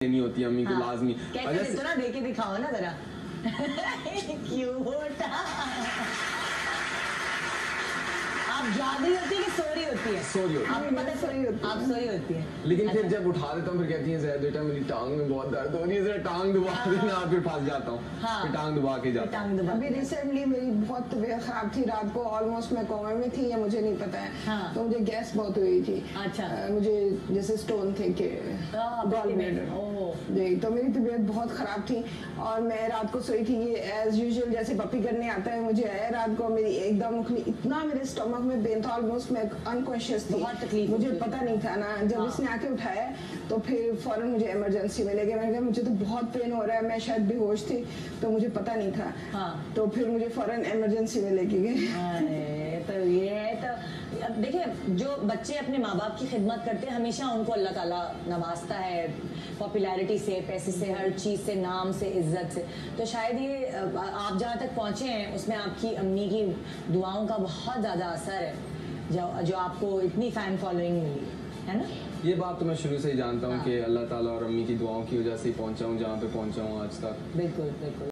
नहीं होती अम्मी को लाजमी। कैसे ना देके दिखाओ ना जरा। क्यूट। आप जाग रही होती है कि सो रही होती है? सो रही होती है। आपको पता है आप सो रही होती है, लेकिन फिर जब उठा देता हूँ फिर कहती है ज़ैद बेटा मेरी टांग में बहुत दर्द हो रही है, जरा टांग दबा देना, फिर फंस जाता हूँ। फिर टांग दबा के जाता हूँ। अभी रिसेंटली मेरी बहुत तबीयत खराब थी, रात को ऑलमोस्ट मैं कोमा में थी या मुझे नहीं पता है, तो मुझे गैस बहुत हुई थी। अच्छा। मुझे जैसे स्टोन थे कि जी, तो मेरी तबीयत बहुत खराब थी और मैं रात को सोई थी। ये एज यूजुअल जैसे पप्पी करने आता है मुझे आया रात को, मेरी एकदम इतना मेरे स्टमक में पेन था, ऑलमोस्ट मैं अनकॉन्शियस थी, बहुत तकलीफ मुझे पता नहीं था ना। जब इसने आके उठाया तो फिर फौरन मुझे इमरजेंसी में ले गए। मैंने कहा मुझे तो बहुत पेन हो रहा है, मैं शायद बेहोश थी तो मुझे पता नहीं था। तो फिर मुझे फौरन इमरजेंसी में लेके गए। तो ये है, तो अब देखिए जो बच्चे अपने माँ बाप की खिदमत करते हैं हमेशा उनको अल्लाह ताला नवाजता है पॉपुलैरिटी से, पैसे से, हर चीज़ से, नाम से, इज्जत से। तो शायद ये आप जहाँ तक पहुँचे हैं उसमें आपकी अम्मी की दुआओं का बहुत ज़्यादा असर है जो आपको इतनी फ़ैन फॉलोइंग मिली है ना। ये बात तो मैं शुरू से ही जानता हूँ कि अल्लाह ताला और अम्मी की दुआओं की वजह से ही पहुँचा हूँ जहाँ पे पहुँचा हूँ आज तक। बिल्कुल बिल्कुल।